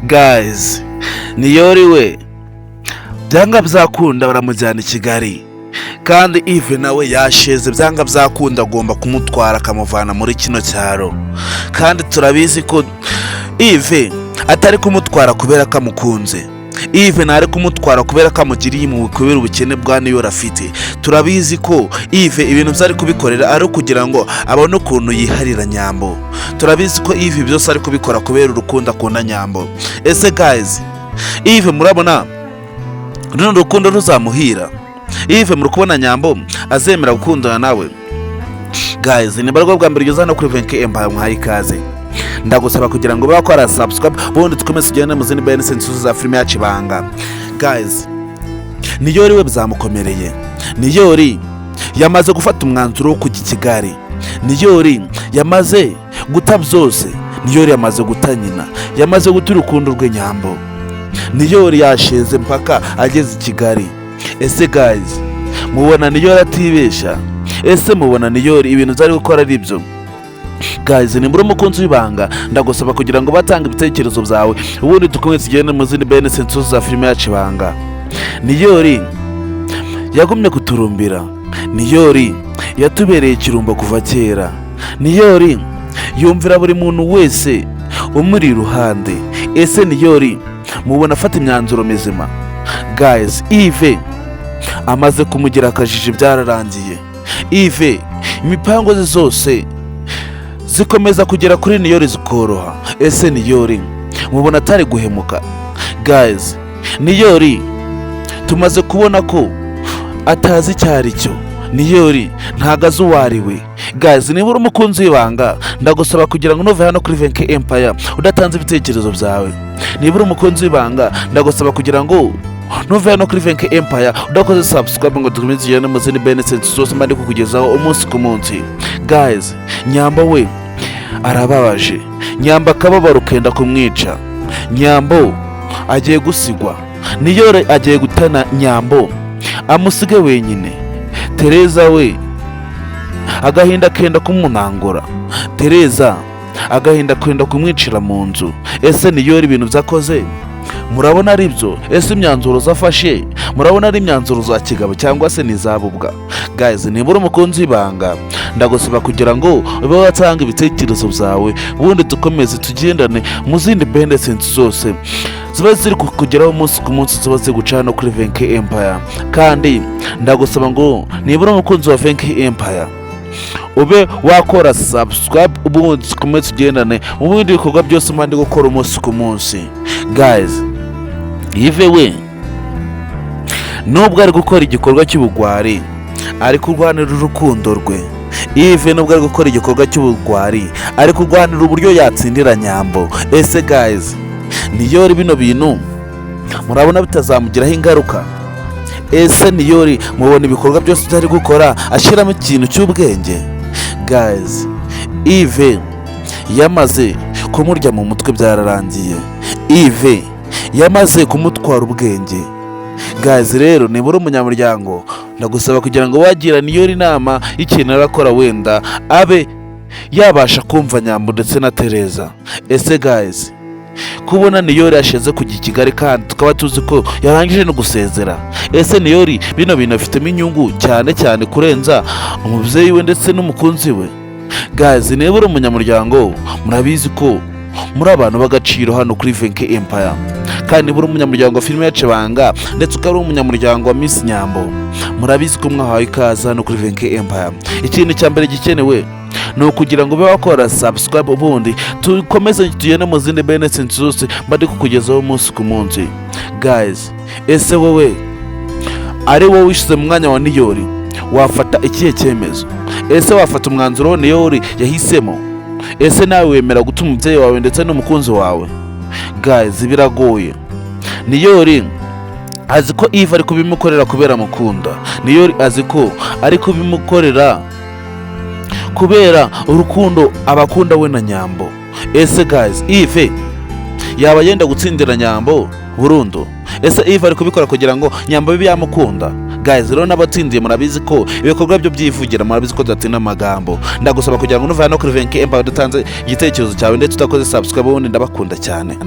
guys, Niyori we byanga byakunda baramujyana i Kigali, kandi Yves nawe yasheze byanga byakunda agomba kumutwara akamuvana muri kino cyaro, kandi turabizi ko Yves atari kumutwara kubera ko amukunze. Yves ntari kumutwara kubera ko amugiriye mu kubera ubukene bwa Niyori afite. Turabizi ko Yves ibintu byari kubikorera ari kugira ngo abone ukuntu yiharira Nyambo. Turabizi ko Yves byose ari kubikora kubera urukundo akunda Nyambo. Ese guys, Yves murabona runo rukundo ruzamuhira? Yves muri kubona Nyambo azemera gukundana nawe? Guys, ni barwa bwa mbere ugeze no kuri Venke Empire mwahaye ikaze. Ndagusaba kugira ngo bakora subscribe bundi tukomeze tugende mu zindi benefits za filime yacu Ibanga. Guys, Niyori we byamukomereye. Niyori yamaze gufata umwanzuro wo kujya i Kigali. Niyori yamaze guta byose. Niyori yamaze guta nyina, yamaze guta urukundo rwe Nyambo. Niyori yasheze mpaka ageze i Kigali. Ese guys, mubona Niyori atibesha? Ese mubona Niyori ibintu zari gukora ari byo? Guys, ni muri umukunzi w'Ibanga, ndagusaba kugira ngo batanga ibitekerezo byawe ubundi tukomeze tugende mu zindi benefits za filime yacu Ibanga. Niyori yagumye kuturumbira. Niyori yatubereye ikirumbo kuva kera. Niyori yumvira buri muntu wese umuri iruhande. Ese Niyori mubona afata imyanzuro mizima? Guys, Yves amaze kumugira akajiji byararangiye. Yves imipango ze zose zikomeza kugera kuri Niyori zikoroha. Ese Niyori mubona atari guhemuka? Guys, Niyori tumaze kubona ko atazi icyari cyo. Niyori ntagaze uwariwe. Guys, niba uri umukunzi w'Ibanga, ndagusaba kugira ngo nuve hano kuri Venke Empire udatanze ibitekerezo byawe. Niba uri umukunzi w'Ibanga, ndagusaba kugira ngo nuve hano kuri Venke Empire udakoze subscribe ngo tukomeze tugende mu zindi benefits zose mbandi kukugezaho umunsi ku munsi. Guys, Nyambo we arababaje. Nyambo akababaro kenda kumwica. Nyambo agiye gusigwa. Niyori agiye gutana Nyambo amusige wenyine. Tereza we agahinda kenda kumunangura. Tereza agahinda kenda kumwicira mu nzu. Ese Niyori ibintu byakoze murabona ari byo? Ese imyanzuro zafashe murabona ari imyanzuro za kigabo cyangwa se nizabubwa? Guys, niba uri umukunzi w'Ibanga, ndagusaba kugira ngo ube watanga ibitekerezo byawe ubundi tukomeze tugendane mu zindi benefits zose ziba ziri kugeraho umunsi ku munsi, ziba ziri gucana kuri Venke Empire. Kandi ndagusaba ngo niba uri umukunzi wa Venke Empire ube wakora subscribe ubundi tukomeze tugendane mu bindi bikorwa byose mbandi gukora umunsi ku munsi. Guys, Yves we nubwo ari gukora igikorwa cy'ubugwari ari kurwanira urukundo rwe. Yves nubwo ari gukora igikorwa cy'ubugwari ari kurwanira uburyo yatsindira Nyambo. Ese guys, Niyori bino bintu murabona bitazamugiraho ingaruka? Ese Niyori mubona ibikorwa byose byari gukora ashiramo ikintu cy'ubwenge? Guys, Yves yamaze kumurya mu mutwe byararangiye. Yves yamaze kumutwara ubwenge. Guys, rero niba uri umunyamuryango, ndagusaba kugira ngo wagira Niyori inama y'ikintu arakora wenda abe yabasha kumva Nyambo ndetse na Tereza. Ese guys, kubona Niyori yasheze kujya i Kigali kandi tukaba tuzi ko yarangije no gusezera. Ese Niyori bino bintu afitemo inyungu cyane cyane kurenza umubyeyi we ndetse n'umukunzi we? Guys, niba uri umunyamuryango, murabizi ko muri abantu b'agaciro hano kuri Venke Empire, kandi niba uri umunyamuryango wa filime yacu Ibanga ndetse ukaba uri umunyamuryango wa Miss Nyambo, murabizi ko mwahawe ikaze hano kuri Venke Empire. Ikintu cya mbere gikenewe ni ukugira ngo ube wakora subscribe ubundi tukomeze tugende mu zindi benefits zose mbandi kukugezaho umunsi ku munsi. Guys, ese wowe ari wowe wishize mu mwanya wa Niyori wafata ikihe cyemezo? Ese wafata umwanzuro wa Niyori yahisemo? Ese nawe wemera gutuma umubyeyi wawe ndetse n'umukunzi wawe? Guys, biragoye. Niyori azi ko Yves ari kubimukorera kubera mukunda. Niyori azi ko ari kubimukorera kubera urukundo abakunda we na Nyambo. Ese guys, Yves yaba yenda gutsindira Nyambo burundu? Ese Yves ari kubikora kugira ngo Nyambo bibe yamukunda? Guys, rero n'abatsindiye murabizi ko ibikorwa byo byivugira, murabizi ko datina amagambo. Ndagusaba kugira ngo nuva hano kuri Venke Empire dutanze igitekerezo cyawe ndetse utakoze subscribe ubundi ndabakunda cyane.